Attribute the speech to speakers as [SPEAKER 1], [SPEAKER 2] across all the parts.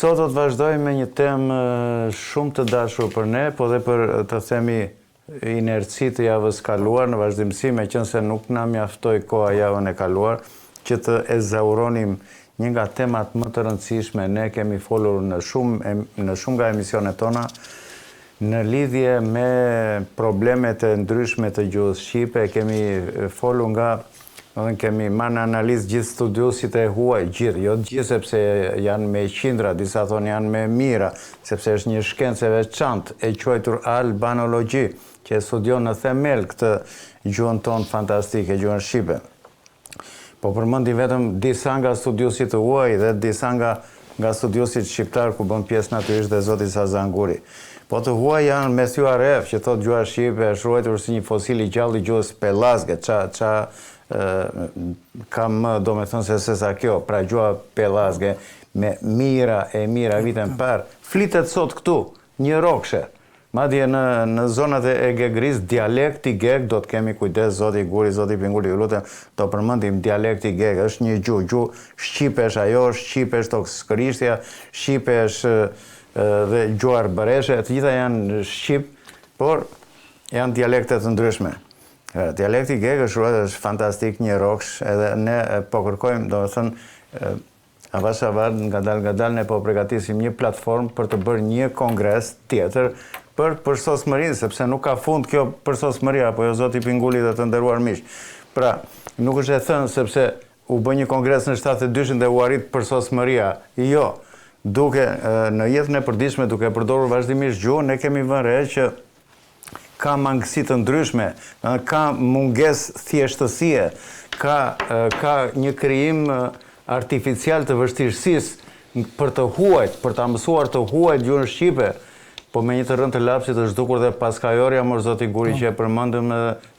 [SPEAKER 1] Sot do të vazhdojmë me një temë shumë të dashur për ne, po dhe për të themi inerci të javës kaluar në vazhdimsi, meqense nuk na mjaftoi koha javën e kaluar, që të ezauronim një nga temat më të rëndësishme. Ne kemi folur në shumë nga emisionet tona në lidhje me problemet e ndryshme të gjuhës shqipe. Kemi folur kemi marrë në analizë gjithë studiusit e huaj, jo gjithë sepse janë me qindra, disa thonë janë me mira, sepse është një shkencë e veçantë e quajtur albanologji, që studion në themel këtë gjuhën tonë fantastike, gjuhën shqipe. Po përmendi vetëm disa nga studiusit të huaj dhe disa nga studiusit shqiptar ku bën pjesë natyrisht dhe zoti Sazan Guri. Po të huaj janë me Thuaref, që thot gjuha shqipe është ruajtur si një fosil i gjallë i gjuhës pelazge, kam do me thënë se sa kjo, pra gjuha pelazge, me mira vitën parë, flitet sot këtu, një rokshë. Madje në zonat e Gegris, dialekti geg, do të kemi kujdes, zoti Guri, zoti Pingulli, ju lutem, do përmendim dialekti geg, është një gjuhë shqipesh ajo, shqipesh tokskërishtja, shqipesh dhe gjuhar bëreshe, të gjitha janë shqip, por janë dialekte të ndryshme. Dialekti geg është fantastik, një roksh, edhe ne po kërkojmë, do të thënë, avash nga dal ne po përgatisim një platformë për të bërë një kongres tjetër për sosmërinë, sepse nuk ka fund kjo për sosmëria, apo jo zoti Pingulli dhe të nderuar miq. Pra, nuk është e thënë sepse u bë një kongres në 72-shin dhe u arrit për sosmëria. Jo, duke në jetën e përditshme duke përdorur vazhdimisht gjuhën, ne kemi vënë re që ka mangësi të ndryshme, ka mungesë thjeshtësie, ka një krijim artificial të vështirësisë për të huajt, për ta mësuar të huajt gjuhën shqipe. Po me një të rënd të lapsit të zhdukur dhe paskajorja, mor zoti Guri që e përmendëm,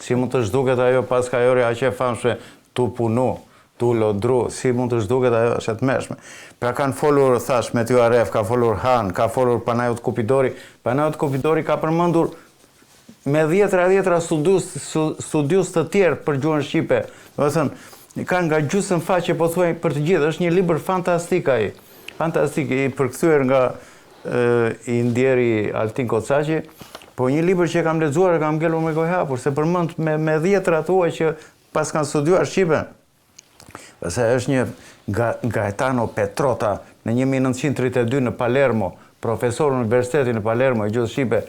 [SPEAKER 1] si mund të zhduket ajo paskajorja aq e famshme, tu punu, tu lodru, si mund të zhduket ajo, është e tmerrshme. Pra kanë folur, thash, me Thuaref, ka folur Han, ka folur Panajot Kupidori. Panajot Kupidori ka përmendur me dhjetra studius të tjerë për gjuhën shqipe. Do të thënë, ka nga gjysmë faqe, po thuaj për të gjithë, është një libër fantastik ai. Fantastik, i përkthyer nga i ndjeri Altin Kocaqi, po një libër që kam lexuar e kam ngelur me gojë hapur, se përmend me dhjetra tuaj që pas kanë studiuar shqipen. Pastaj është një Gaetano Petrota në 1932 në Palermo, profesor universiteti në Palermo i gjuhës shqipe,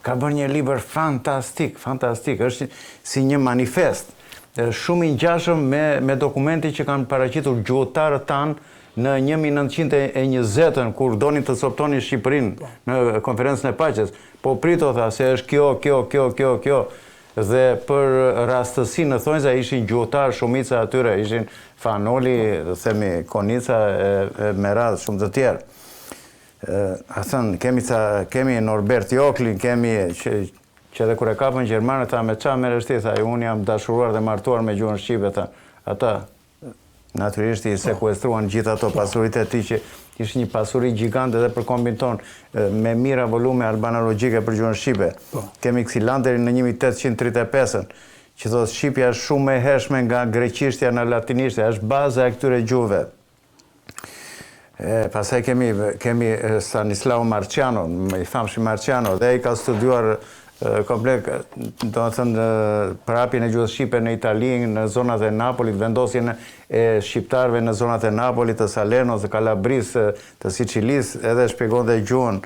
[SPEAKER 1] ka bërë një libër fantastik, është si një manifest, shumë i ngjashëm me dokumenti që kanë paraqitur gjuhëtarët tanë në 1920, kur donin të coptonin Shqipërinë në konferencën e paqes. Po prito, tha, se është kjo, dhe për rastësi në thonjza ishin gjuhëtarë, shumica atyre ishin Fanoli, themi Konica, me radhë shumë të tjerë. Kemi Norbert Joklin, kemi që edhe kur e kapën gjermanët, tha me qa merresh ti, tha, unë jam dashuruar dhe martuar me gjuhën shqipe, tha. Ata natyrisht i sekuestruan gjithë ato pasuritë e tij që ishte një pasuri gjigante edhe për kombin ton, me mira volume albanologjike për gjuhën shqipe. Kemi Xilanderin në 1835-ën, që thotë shqipja është shumë e hershme nga greqishtja në latinishtja, është baza e këtyre gjuhëve. Pastaj kemi Stanislao Marciano, i famshëm Marciano, dhe ai ka studiuar komplek, do të thënë, prapjen e gjuhës shqipe në Itali, në zonat e Napolit, vendosjen e shqiptarëve në zonat e Napolit, të Salernos, të Kalabris, të Sicilis, edhe shpjegonte gjuhën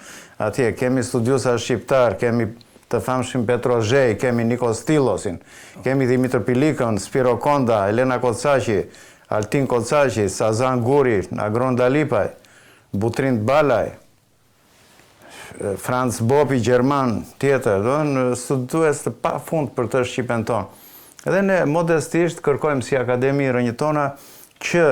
[SPEAKER 1] atje. Kemi studiuesa shqiptar, kemi të famshëm Petrozhej, kemi Nikos Stilosin, kemi Dimitër Pilikën, Spiro Konda, Elena Kocaqi, Altin Kocaqi, Sazan Guri, Agron Dalipaj, Butrind Balaj, Franz Bopi, Gjerman, tjetër, studues të pa fund për të shqipen tonë. Edhe ne modestisht kërkojmë si Akademi Rënjëtona që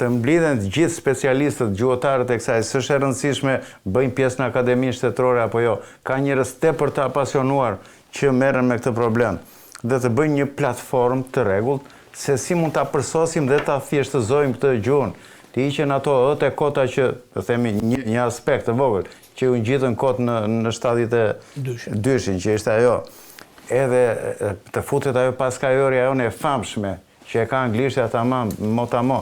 [SPEAKER 1] të mblidhen gjithë specialistët, gjuhëtarët e kësaj, s'është e rëndësishme bëjnë pjesë në Akademinë Shtetërore apo jo. Ka njerëz tepër të apasionuar që merren me këtë problem dhe të bëjnë një platformë të rregullt se si mund ta përsosim dhe ta thjeshtëzojmë këtë gjuhën. Të hiqen ato e kota që, të themi, një aspekt të vogël, që u ngjitën kot në 72-shin, që ishte ajo. Edhe të futet ajo paskajorja ajo e famshme, që e ka anglishtja tamam, motamo.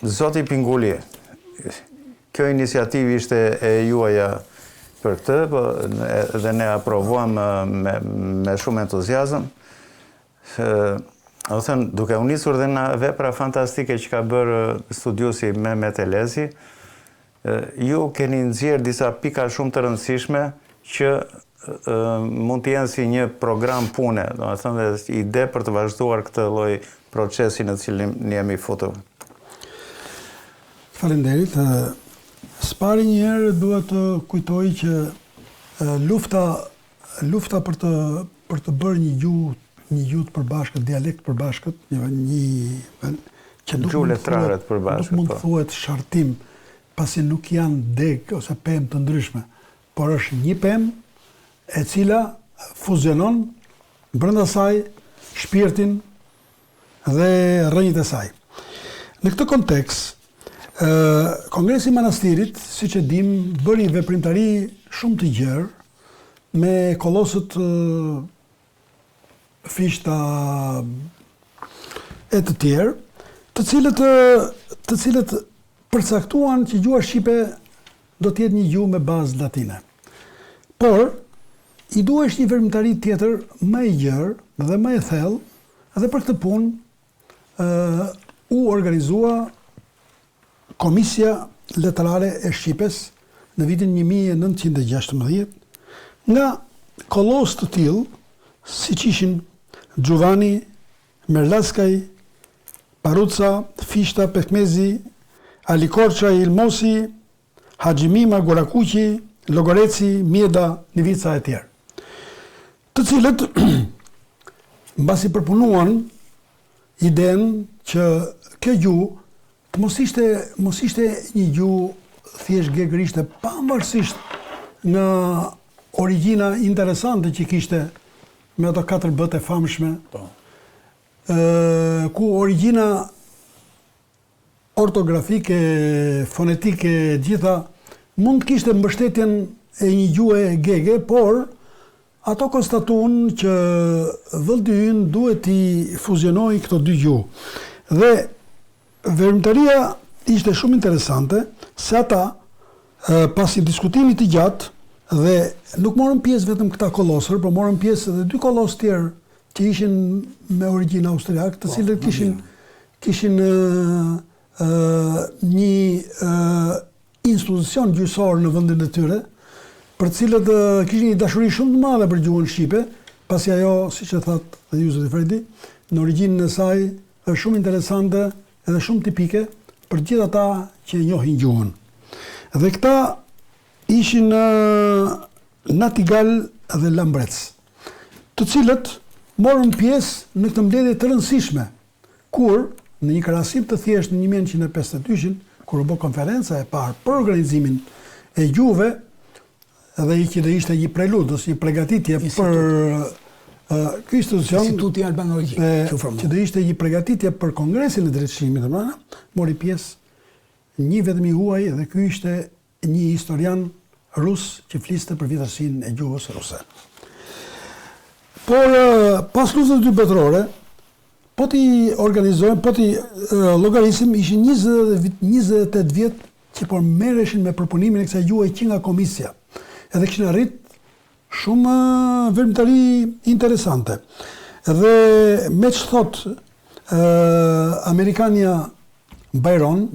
[SPEAKER 1] Zoti Pingulli, kjo iniciativë ishte e juaja për këtë, dhe ne aprovuam me shumë entuziazëm. Duke u nisur dhe nga vepra fantastike që ka bërë studiusi Mehmet Elezi, ju keni nxjerrë disa pika shumë të rëndësishme që mund të jenë si një program pune, domethënë ide për të vazhduar këtë lloj procesi në të cilin ne jemi futur.
[SPEAKER 2] Faleminderit. S'pari një herë duhet të kujtoj që lufta për të bërë një gjuhë të përbashkët, dialekt përbashkët, që nuk mund të thuhet shartim, pasi nuk janë deg ose pemë të ndryshme, por është një pemë e cila fuzionon brenda saj shpirtin dhe rrënjët e saj. Në këtë kontekst, Kongresi i Manastirit, siç e dim, bëri veprimtari shumë të gjerë me kolosët fishta e të tjerë, të cilët përcaktuan që gjuha shqipe do të jetë një gjuhë me bazë latine. Por i duhesh një veprimtari tjetër më i gjerë dhe më e thellë, dhe për këtë punë u organizua Komisja Letrare e Shqipes në vitin 1916 nga kolos të tillë siç ishin Gjuvani, Merlaskaj, Paruca, Fishta, Pekmezi, Ali Korça, Ilmosi, Haxhimima, Gorakuqi, Logoreci, Mjeda, Nivica e tjerë. Të cilët mbasi përpunuan idenë që kjo gjuhë të mos ishte një gjuhë thjesht gegërishte, pavarësisht nga origjina interesante që kishte me ato 4 b-të e famshme, ku origjina ortografike, fonetike, gjitha mund të kishte mbështetjen e një gjuhë gege, por ato konstatuan që vëldi ynë duhet i fuzionoj këto dy gjuhë. Dhe veprimtaria ishte shumë interesante, se ata, pasi diskutimit të gjatë, dhe nuk morën pjesë vetëm këta kolosër, por morën pjesë edhe 2 kolosë tjerë që ishin me origjinë austriake, të cilët kishin një institucion gjyqësor në vendin e tyre, për të cilët kishin një dashuri shumë të madhe për gjuhën shqipe, pasi ajo, siç e thatë dhe ju zoti Fredi, në origjinën e saj është shumë interesante edhe shumë tipike për gjithë ata që njohin gjuhën. Dhe këta ishin Natigal dhe Lambrec, të cilët morën pjesë në këtë mbledhje të rëndësishme, kur në një krahasim të thjeshtë në 1952, kur u bë konferenca e parë për organizimin e gjuhëve, dhe që do ishte një prelud ose një përgatitje për ky institucion,
[SPEAKER 3] Instituti Albanologji,
[SPEAKER 2] që do ishte një përgatitje për Kongresin e Drejtësimit, mori pjesë një vetëm i huaj, dhe ky ishte një historian rus që fliste për vjetërsinë e gjuhës ruse. Por pas luftës së dytë botërore, po ti organizojmë, po ti llogarisim, ishin 28 vjet që po merreshin me përpunimin e kësaj gjuhë që nga komisja. Edhe kishin arrit shumë veprimtari interesante. Dhe me që thot Amerikania Byron,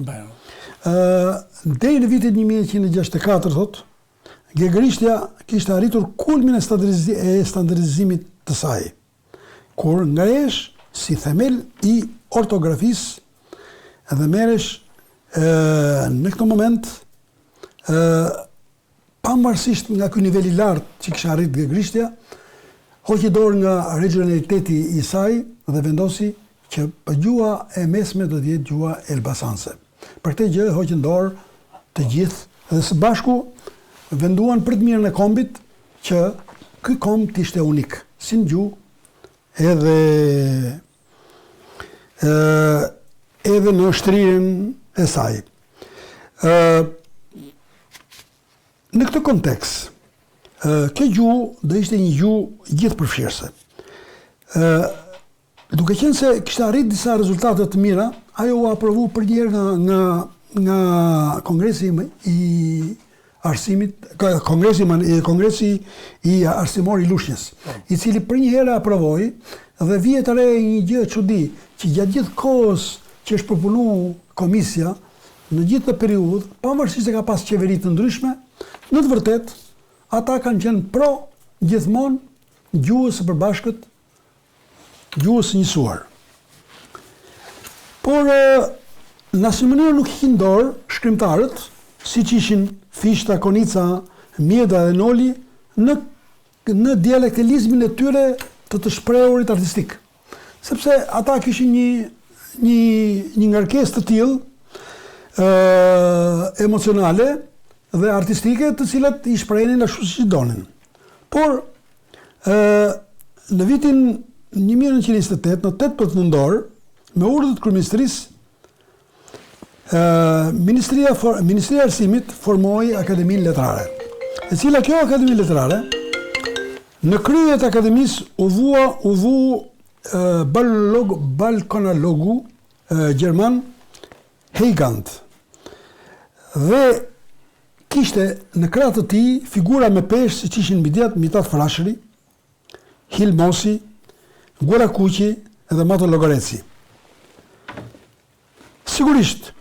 [SPEAKER 2] deri në vitin 1964, thot, gegërishtja kishte arritur kulmin e standardizimit të saj, kur ngajesh si themel i ortografisë dhe merresh në këtë moment pavarësisht nga ky nivel i lartë që kishte arrit gegërishtja, hoqi dorë nga regionaliteti i saj dhe vendosi që gjuha e mesme do të jetë gjuha elbasanse. Për këtë gjë hoqën dorë të gjithë dhe së bashku venduan për të mirën e kombit që ky komb të ishte unik, si në gjuhë edhe në shtrirjen e saj. Në këtë kontekst, kjo gjuhë do ishte një gjuhë gjithëpërfshirëse. Duke qenë se kishte arrit disa rezultate të mira, ajo u aprovu për një herë nga Kongresi i Arsimit, Kongresi i Arsimor i Lushnjës, i cili për një herë aprovoi dhe vihet re një gjë e çudi, që gjatë gjithë kohës që është përpunuar komisja, në gjithë të periudhë, pavarësisht se ka pas qeveri të ndryshme, në të vërtetë ata kanë qenë pro gjithmonë gjuhës së përbashkët, gjuhës së njësuar. Por në asnjë mënyrë nuk i dorë shkrimtarët, siç ishin Fishta, Konica, Mjeda dhe Noli, në dialektalizmin e tyre të shprehurit artistik. Sepse ata kishin një ngarkesë të tillë emocionale dhe artistike, të cilat i shprehin ashtu siç donin. Por në vitin 1928, në 18 nëntor, me urdhër të kryeministrisë, Ministria e Arsimit formoi Akademinë Letrare, e cila kjo Akademi Letrare, në krye të akademisë u vu balkanalogu gjerman Heigand, dhe kishte në krah të tij figura me peshë siç ishin Mithat Frashëri, Hil Mosi, Gora Kuqi dhe Mato Logoreci. Sigurisht,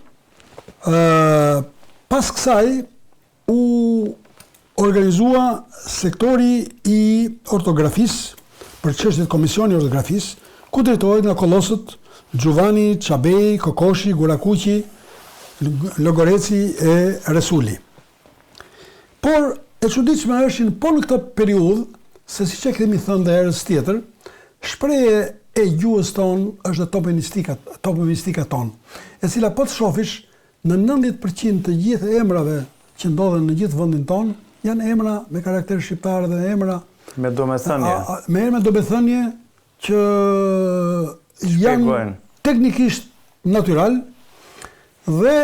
[SPEAKER 2] pas kësaj u organizua sektori i ortografisë për çështjet komisioni i ortografisë, ku drejtohej nga kollosët Giovanni, Çabej, Kokoshi, Gurakuqi, Logoreci e Resuli. Por e çuditshme është që po në këtë periudhë, se siç e kemi thënë dhe herës tjetër, shprehje e gjuhës tonë është toponistika tonë, e cila po të shofish në 90% të gjithë emrave që ndodhen në gjithë vendin tonë, janë emra me karakter shqiptar dhe emra
[SPEAKER 1] me domethënie.
[SPEAKER 2] Me emra domethënie që janë teknikisht natyral dhe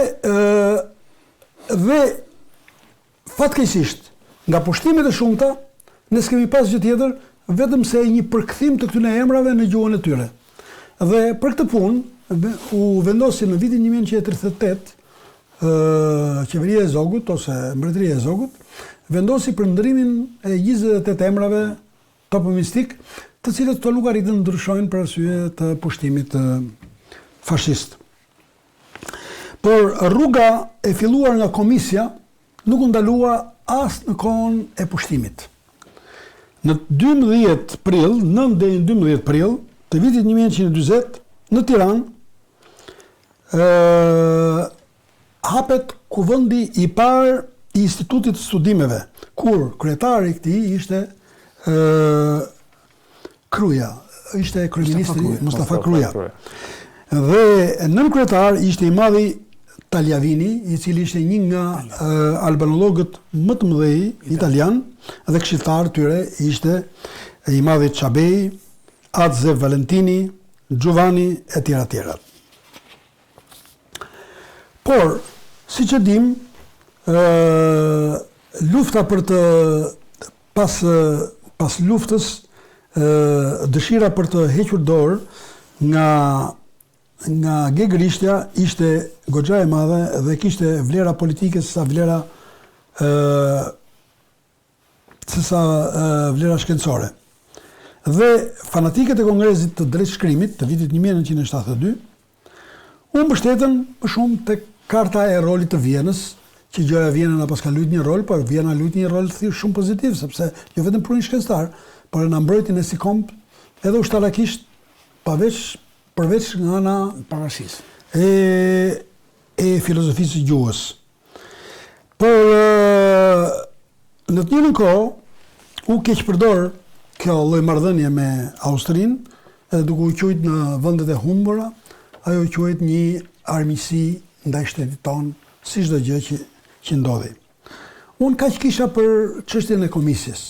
[SPEAKER 2] fatkeqësisht nga pushtimet e shumta ne s'kemi pas gjë tjetër vetëm se një përkthim të këtyre emrave në gjuhën e tyre. Dhe për këtë punë u vendosi në vitin 1938 qeveria e Zogut ose mbretëria e Zogut vendosi për ndrimin e 28 emrave toponistik, të cilët këto nuk arritën të ndryshojnë për arsye të pushtimit fashist. Por rruga e filluar nga komisja nuk u ndalua as në kohën e pushtimit. Në 9 prill të vitit 1940 në Tiranë hapet kuvendi i parë i Institutit të Studimeve, kur kryetari i këtij ishte Kruja, ishte kryeministri Mustafa Kruja. Dhe nën kryetar ishte i madhi Taljavini, i cili ishte një nga albanologët më të mëdhej italian, dhe këshilltar tyre ishte i madhi Çabej, Adze Valentini, Giovanni e tjera tjera. Por, siç e dim, lufta për të pas luftës, dëshira për të hequr dorë nga Gegërishtja ishte goxha e madhe dhe kishte vlera politike sa vlera shkencore. Dhe fanatikët e Kongresit të drejtë shkrimit të vitit 1972 u mbështetën më shumë tek karta e rolit të Vienës, që gjëja Viena na pas ka luajtur një rol, por Viena luajti një rol shumë pozitiv, sepse jo vetëm për një shkencëtar, por na mbrojti ne si komb edhe ushtarakisht, përveç nga ana parashisë e filozofisë së gjuhës. Por në të njëjtën kohë u keqpërdor kjo lloj marrëdhënie me Austrinë, edhe duke u quajtur në vendet e humbura, ajo quhet një armiqësi ndaj shtetit tonë, si çdo gjë që ndodhi. Unë kaq kisha për çështjen e komisjes.